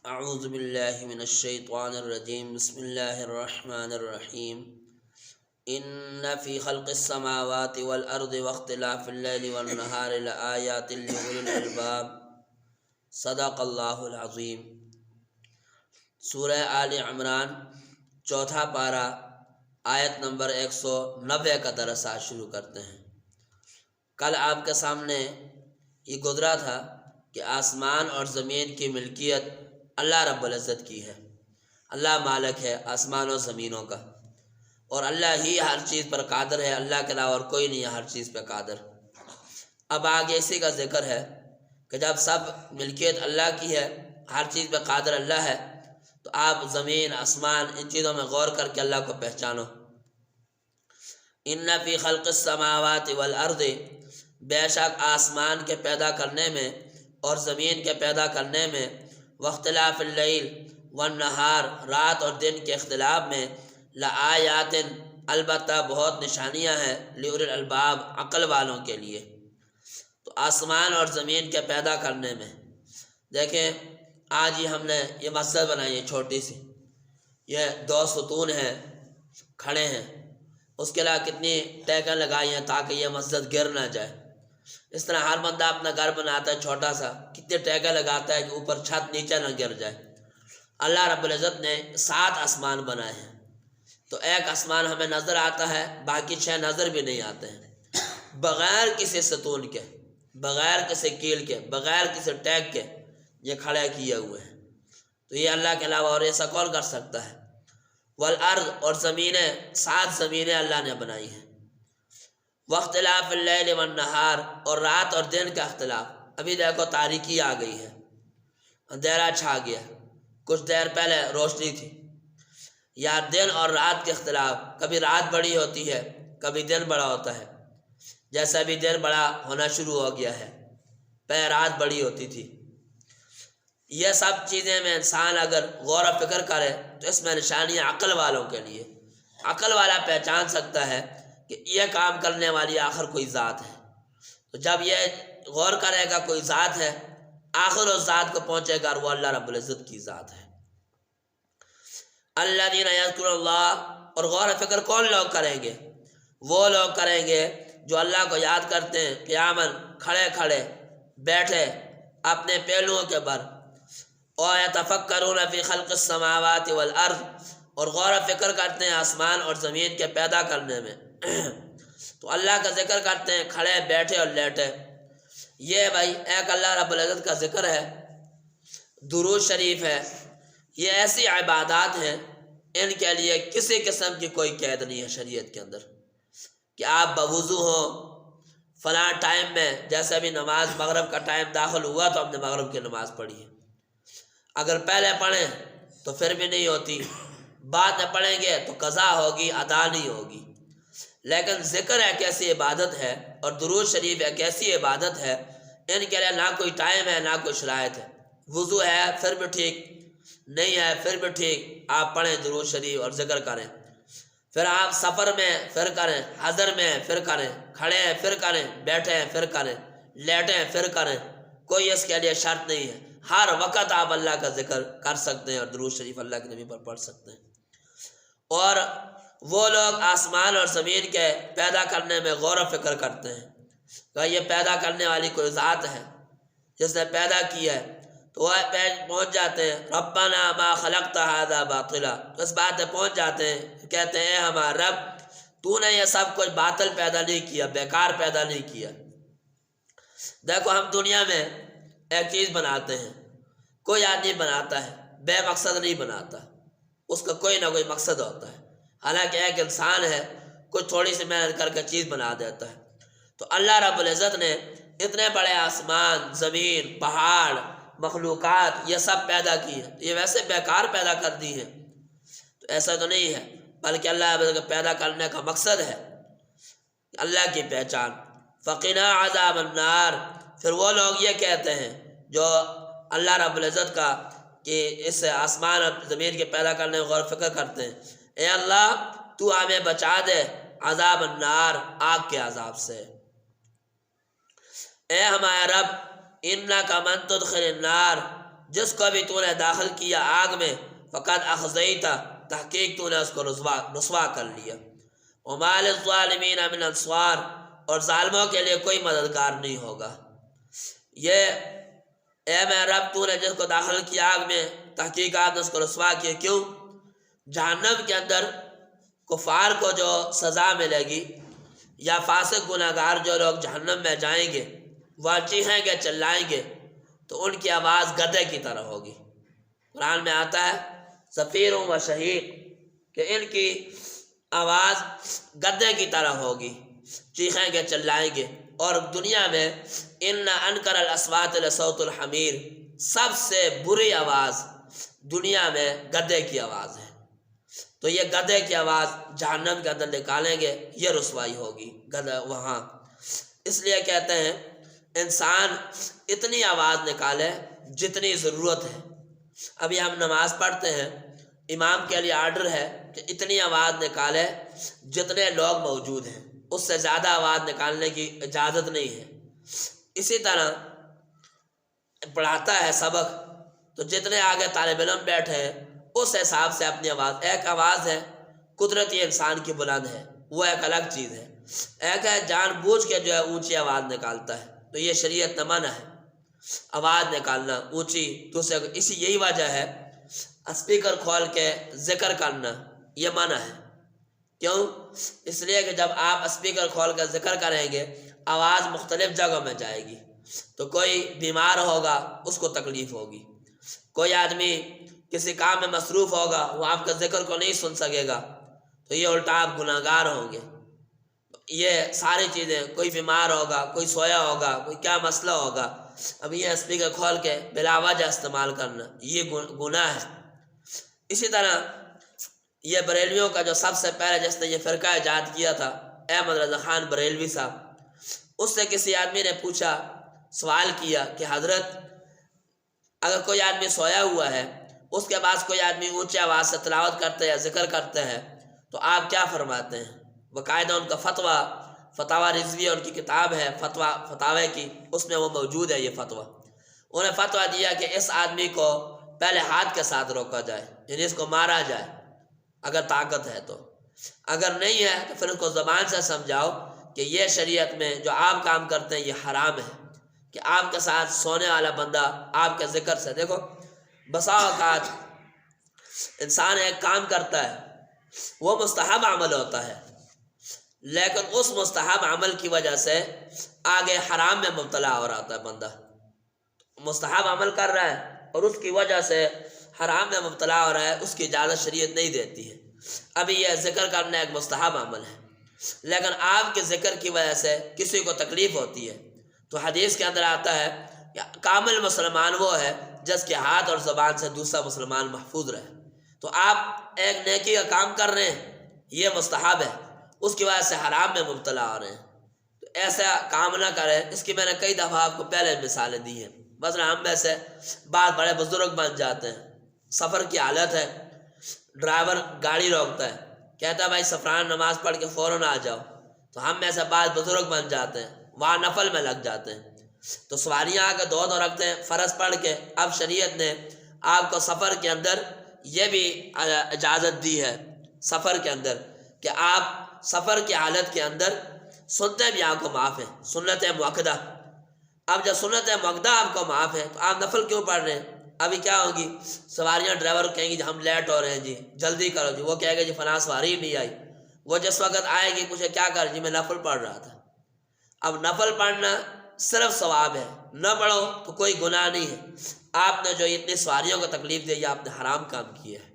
اعوذ باللہ من الشیطان الرجیم بسم اللہ الرحمن الرحیم ان فی خلق السماوات والارض واختلاف اللیل والنہار لآیات لأولی الالباب صدق اللہ العظیم۔ سورہ آل عمران چوتھا پارہ آیت نمبر 190 کا درس آج شروع کرتے ہیں۔ کل آپ کے سامنے یہ گزرا تھا کہ آسمان اور زمین کی ملکیت اللہ رب العزت کی ہے۔ اللہ مالک ہے آسمان و زمینوں کا، اور اللہ ہی ہر چیز پر قادر ہے، اللہ کے علاوہ اور کوئی نہیں ہے ہر چیز پہ قادر۔ اب آگے اسی کا ذکر ہے کہ جب سب ملکیت اللہ کی ہے، ہر چیز پہ قادر اللہ ہے، تو آپ زمین آسمان ان چیزوں میں غور کر کے اللہ کو پہچانو۔ ان فی خلق السماوات والارض، بے شک آسمان کے پیدا کرنے میں اور زمین کے پیدا کرنے میں، واختلاف اللیل والنہار، رات اور دن کے اختلاف میں، لآیات، البتہ بہت نشانیاں ہیں، لأولی الالباب، عقل والوں کے لیے۔ تو آسمان اور زمین کے پیدا کرنے میں دیکھیں، آج ہی ہم نے یہ مسجد بنائی ہے چھوٹی سی، یہ 2 ستون ہیں کھڑے ہیں، اس کے علاوہ کتنی ٹیکیں لگائی ہیں تاکہ یہ مسجد گر نہ جائے۔ اس طرح ہر بندہ اپنا گھر بناتا ہے چھوٹا سا، کتنے ٹیکیں لگاتا ہے کہ اوپر چھت نیچے نہ گر جائے۔ اللہ رب العزت نے 7 آسمان بنائے ہیں، تو ایک آسمان ہمیں نظر آتا ہے، باقی 6 نظر بھی نہیں آتے ہیں، بغیر کسی ستون کے، بغیر کسی کیل کے، بغیر کسی ٹیک کے یہ کھڑے کیے ہوئے ہیں۔ تو یہ اللہ کے علاوہ اور ایسا کون کر سکتا ہے؟ والارض، اور زمینیں، 7 زمینیں اللہ نے بنائی ہیں۔ واختلاف اللیل والنہار، اور رات اور دن کا اختلاف۔ ابھی دیکھو تاریکی آ گئی ہے، اندھیرا چھا گیا، کچھ دیر پہلے روشنی تھی۔ یا دن اور رات کے اختلاف، کبھی رات بڑی ہوتی ہے کبھی دن بڑا ہوتا ہے، جیسا ابھی دن بڑا ہونا شروع ہو گیا ہے، پہلے رات بڑی ہوتی تھی۔ یہ سب چیزیں میں انسان اگر غور و فکر کرے تو اس میں نشانیاں عقل والوں کے لیے۔ عقل والا پہچان سکتا ہے کہ یہ کام کرنے والی آخر کوئی ذات ہے۔ تو جب یہ غور کرے گا کوئی ذات ہے، آخر اس ذات کو پہنچے گا، اور وہ اللہ رب العزت کی ذات ہے۔ الذین یذکرون اللہ، اور غور و فکر کون لوگ کریں گے؟ وہ لوگ کریں گے جو اللہ کو یاد کرتے ہیں قیاماً، کھڑے کھڑے، بیٹھے اپنے پہلوؤں کے بر، اور یتفکرون فی خلق السماوات والارض، اور غور و فکر کرتے ہیں آسمان اور زمین کے پیدا کرنے میں۔ تو اللہ کا ذکر کرتے ہیں کھڑے، بیٹھے اور لیٹے۔ یہ بھائی ایک اللہ رب العزت کا ذکر ہے، درود شریف ہے، یہ ایسی عبادات ہیں ان کے لیے کسی قسم کی کوئی قید نہیں ہے شریعت کے اندر، کہ آپ بوضو ہوں فلاں ٹائم میں، جیسے ابھی نماز مغرب کا ٹائم داخل ہوا تو ہم نے مغرب کی نماز پڑھی ہے، اگر پہلے پڑھیں تو پھر بھی نہیں ہوتی، بعد میں پڑھیں گے تو قضا ہوگی، ادا نہیں ہوگی۔ لیکن ذکر ایک ایسی عبادت ہے اور درود شریف ایک ایسی عبادت ہے، ان کے لیے نہ کوئی ٹائم ہے نہ کوئی شرائط ہے۔ وضو ہے پھر بھی ٹھیک، نہیں ہے پھر بھی ٹھیک، آپ پڑھیں درود شریف اور ذکر کریں۔ پھر آپ سفر میں پھر کریں، حضر میں پھر کریں، کھڑے ہیں پھر کریں، بیٹھے ہیں پھر کریں، لیٹے ہیں پھر کریں، کوئی اس کے لیے شرط نہیں ہے۔ ہر وقت آپ اللہ کا ذکر کر سکتے ہیں اور درود شریف اللہ کے نبی پر پڑھ سکتے ہیں۔ اور وہ لوگ آسمان اور زمین کے پیدا کرنے میں غور و فکر کرتے ہیں کہ یہ پیدا کرنے والی کوئی ذات ہے جس نے پیدا کیا ہے، تو وہ پہنچ جاتے ہیں ربنا ما خلقت هذا باطلا، تو اس بات پہ پہنچ جاتے ہیں، کہتے ہیں اے ہمارا رب، تو نے یہ سب کچھ باطل پیدا نہیں کیا، بیکار پیدا نہیں کیا۔ دیکھو ہم دنیا میں ایک چیز بناتے ہیں، کوئی آدمی بناتا ہے بے مقصد نہیں بناتا، اس کا کوئی نہ کوئی مقصد ہوتا ہے، حالانکہ ایک انسان ہے کوئی تھوڑی سی محنت کر کے چیز بنا دیتا ہے۔ تو اللہ رب العزت نے اتنے بڑے آسمان، زمین، پہاڑ، مخلوقات یہ سب پیدا کی ہیں، یہ ویسے بیکار پیدا کر دی ہیں؟ تو ایسا تو نہیں ہے، بلکہ اللہ رب العزت پیدا کرنے کا مقصد ہے اللہ کی پہچان۔ فقنا عذاب النار، پھر وہ لوگ یہ کہتے ہیں جو اللہ رب العزت کا کہ اس آسمان اور زمین کے پیدا کرنے میں غور و فکر کرتے ہیں، اے اللہ تو ہمیں بچا دے عذاب النار، آگ کے عذاب سے۔ اے ہمارے رب، انک من تدخل النار، جس کو بھی تو نے داخل کیا آگ میں فقط اخزیتا، تحقیق تو نے اس کو رسوا کر لیا، وما للظالمین من انصار، اور ظالموں کے لیے کوئی مددگار نہیں ہوگا۔ یہ اے میں رب تو نے جس کو داخل کیا آگ میں تحقیقات اس کو رسوا کیا، کیوں؟ جہنم کے اندر کفار کو جو سزا ملے گی یا فاسق گناہ گار جو لوگ جہنم میں جائیں گے وہ چیخیں گے، چلائیں گے تو ان کی آواز گدے کی طرح ہوگی۔ قرآن میں آتا ہے زفیر و شہیق، کہ ان کی آواز گدے کی طرح ہوگی، چیخیں گے، چلائیں گے۔ اور دنیا میں ان انکر الاصوات لصوت الحمیر، سب سے بری آواز دنیا میں گدے کی آواز ہے۔ تو یہ گدے کی آواز جہنم کے اندر نکالیں گے، یہ رسوائی ہوگی گدھا وہاں۔ اس لیے کہتے ہیں انسان اتنی آواز نکالے جتنی ضرورت ہے۔ ابھی ہم نماز پڑھتے ہیں، امام کے لیے آرڈر ہے کہ اتنی آواز نکالے جتنے لوگ موجود ہیں، اس سے زیادہ آواز نکالنے کی اجازت نہیں ہے۔ اسی طرح پڑھاتا ہے سبق تو جتنے آگے طالب علم بیٹھے ہیں اس حساب سے اپنی آواز، ایک آواز ہے قدرتی انسان کی بلند ہے، وہ ایک الگ چیز ہے، ایک ہے جان بوجھ کے جو ہے اونچی آواز نکالتا ہے، تو یہ شریعت نے منع ہے آواز نکالنا اونچی دوسرے کو۔ اسی یہی وجہ ہے اسپیکر کھول کے ذکر کرنا یہ منع ہے۔ کیوں؟ اس لیے کہ جب آپ اسپیکر کھول کر ذکر کریں گے آواز مختلف جگہوں میں جائے گی، تو کوئی بیمار ہوگا اس کو تکلیف ہوگی، کوئی آدمی کسی کام میں مصروف ہوگا وہ آپ کا ذکر کو نہیں سن سکے گا، تو یہ الٹا آپ گناہ گار ہوں گے۔ یہ ساری چیزیں، کوئی بیمار ہوگا، کوئی سویا ہوگا، کوئی کیا مسئلہ ہوگا، اب یہ اسپیکر کھول کے بلا وجہ استعمال کرنا یہ گناہ ہے۔ اسی طرح یہ بریلویوں کا جو سب سے پہلے جس نے یہ فرقہ ایجاد کیا تھا احمد رضا خان بریلوی صاحب، اس سے کسی آدمی نے پوچھا، سوال کیا کہ حضرت اگر کوئی آدمی سویا ہوا ہے اس کے بعد کوئی آدمی اونچی آواز سے تلاوت کرتے یا ذکر کرتے ہیں تو آپ کیا فرماتے ہیں؟ باقاعدہ ان کا فتویٰ رضویہ ان کی کتاب ہے فتاوے کی، اس میں وہ موجود ہے یہ فتویٰ۔ انہوں نے فتویٰ دیا کہ اس آدمی کو پہلے ہاتھ کے ساتھ روکا جائے، یعنی اس کو مارا جائے اگر طاقت ہے تو، اگر نہیں ہے تو پھر اس کو زبان سے سمجھاؤ کہ یہ شریعت میں جو آپ کام کرتے ہیں یہ حرام ہے، کہ آپ کے ساتھ سونے والا بندہ آپ کے ذکر سے، دیکھو بسا اوقات انسان ایک کام کرتا ہے وہ مستحب عمل ہوتا ہے، لیکن اس مستحب عمل کی وجہ سے آگے حرام میں مبتلا ہو رہا ہے بندہ، مستحب عمل کر رہا ہے اور اس کی وجہ سے حرام میں مبتلا ہو رہا ہے، اس کی اجازت شریعت نہیں دیتی ہے۔ ابھی یہ ذکر کرنا ایک مستحب عمل ہے، لیکن آپ کے ذکر کی وجہ سے کسی کو تکلیف ہوتی ہے تو حدیث کے اندر آتا ہے کہ کامل مسلمان وہ ہے جس کے ہاتھ اور زبان سے دوسرا مسلمان محفوظ رہے۔ تو آپ ایک نیکی کا کام کر رہے ہیں یہ مستحب ہے، اس کی وجہ سے حرام میں مبتلا ہو رہے ہیں، تو ایسا کام نہ کریں۔ اس کی میں نے کئی دفعہ آپ کو پہلے مثالیں دی ہیں، مثلا ہم میں سے بعض بڑے بزرگ بن جاتے ہیں، سفر کی حالت ہے، ڈرائیور گاڑی روکتا ہے، کہتا ہے بھائی سفرانہ نماز پڑھ کے فوراً آ جاؤ، تو ہم میں سے بعض بزرگ بن جاتے ہیں، وہاں نفل میں لگ جاتے ہیں، تو سواریاں آ کے دو رکھتے ہیں فرض پڑھ کے۔ اب شریعت نے آپ کو سفر کے اندر یہ بھی اجازت دی ہے سفر کے اندر کہ آپ سفر کی حالت کے اندر سنتیں بھی آپ کو معاف ہیں، سنت مؤکدہ۔ اب جب سنت مؤکدہ آپ کو معاف ہے تو آپ نفل کیوں پڑھ رہے ہیں؟ ابھی کیا ہوگی سواریاں، ڈرائیور کہیں گی جی ہم لیٹ ہو رہے ہیں جی جلدی کرو جی، وہ کہے گا جی فلاں سواری نہیں آئی، وہ جس وقت آئے گی پوچھے کیا کر جی میں نفل پڑھ رہا تھا۔ اب نفل پڑھنا صرف ثواب ہے، نہ پڑھو تو کوئی گناہ نہیں ہے۔ آپ نے جو اتنی سواریوں کو تکلیف دی آپ نے حرام کام کیا ہے،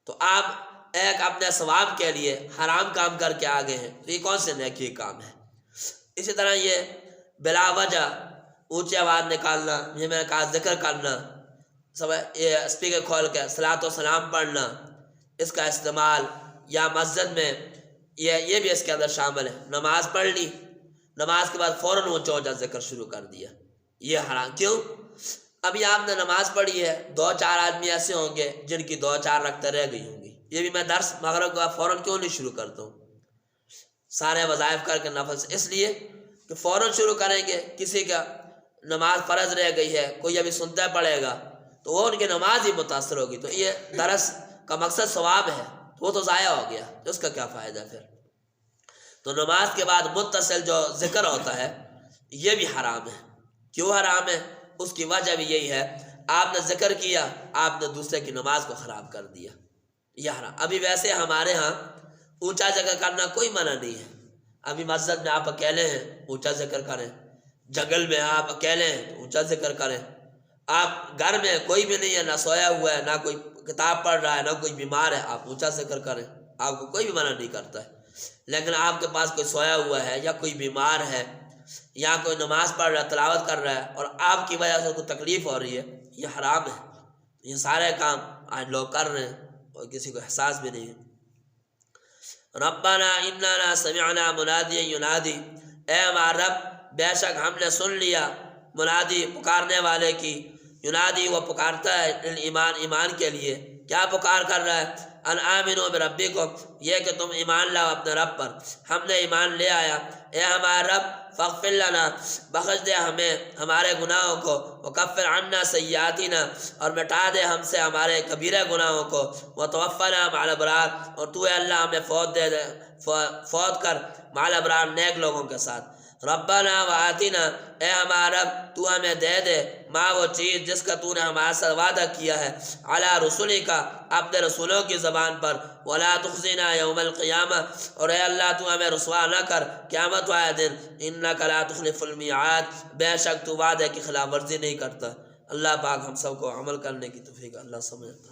تو آپ ایک اپنے ثواب کے لیے حرام کام کر کے آگے ہیں، تو یہ کون سے نیکی کام ہے؟ اسی طرح یہ بلا وجہ اونچی آواز نکالنا، یہ میں نے کہا ذکر کرنا، یہ اسپیکر کھول کے صلاۃ و سلام پڑھنا، اس کا استعمال، یا مسجد میں یہ بھی اس کے اندر شامل ہے۔ نماز پڑھ لی، نماز کے بعد فوراً اونچا اونچا ذکر شروع کر دیا، یہ حرام۔ کیوں؟ ابھی آپ نے نماز پڑھی ہے، 2-4 آدمی ایسے ہوں گے جن کی 2-4 رکعتیں رہ گئی ہوں گی، یہ بھی میں درس مغرب کا فوراً کیوں نہیں شروع کرتا ہوں سارے وظائف کر کے نفل سے؟ اس لیے کہ فوراً شروع کریں گے، کسی کا نماز فرض رہ گئی ہے کوئی ابھی سنتا پڑے گا تو وہ ان کی نماز ہی متاثر ہوگی، تو یہ درس کا مقصد ثواب ہے، وہ تو ضائع ہو گیا، اس کا کیا فائدہ پھر؟ تو نماز کے بعد متصل جو ذکر ہوتا ہے یہ بھی حرام ہے۔ کیوں حرام ہے؟ اس کی وجہ بھی یہی ہے، آپ نے ذکر کیا، آپ نے دوسرے کی نماز کو خراب کر دیا، یہ حرام۔ ابھی ویسے ہمارے ہاں اونچا ذکر کرنا کوئی منع نہیں ہے، ابھی مسجد میں آپ اکیلے ہیں اونچا ذکر کریں، جنگل میں آپ اکیلے ہیں اونچا ذکر کریں، آپ گھر میں کوئی بھی نہیں ہے، نہ سویا ہوا ہے، نہ کوئی کتاب پڑھ رہا ہے، نہ کوئی بیمار ہے، آپ اونچا ذکر کریں، آپ کو کوئی بھی منع نہیں کرتا ہے۔ لیکن آپ کے پاس کوئی سویا ہوا ہے یا کوئی بیمار ہے یا کوئی نماز پڑھ رہا ہے، تلاوت کر رہا ہے، اور آپ کی وجہ سے کوئی تکلیف ہو رہی ہے، یہ حرام ہے۔ یہ سارے کام آج لوگ کر رہے ہیں اور کسی کو احساس بھی نہیں ہے۔ ربنا اننا سمعنا منادیا ینادی، اے ہمارا رب بے شک ہم نے سن لیا منادی پکارنے والے کی، ینادی وہ پکارتا ہے ایمان، ایمان کے لیے۔ کیا پکار کر رہا ہے؟ ان آمنوا بربکم، یہ کہ تم ایمان لاؤ اپنے رب پر۔ ہم نے ایمان لے آیا، اے ہمارا رب فاغفر لنا، بخش دے ہمیں ہمارے گناہوں کو، وکفر عنا سیئاتنا، اور مٹا دے ہم سے ہمارے کبیرہ گناہوں کو، وتوفنا مع الابرار، اور تو اے اللہ ہمیں فوت کر مع الابرار نیک لوگوں کے ساتھ۔ ربنا وآتنا، اے ہمارا رب تو ہمیں دے دے ماں وہ چیز جس کا تو نے ہمارے ساتھ وعدہ کیا ہے، علی رسولی کا، اپنے رسولوں کی زبان پر، ولا تخزنا یوم القیامہ، اور اے اللہ تو ہمیں رسوا نہ کر قیامت والے دن، انک لا تخلف المیعاد، بے شک تو وعدے کی خلاف ورزی نہیں کرتا۔ اللہ پاک ہم سب کو عمل کرنے کی توفیق اللہ سمجھتا۔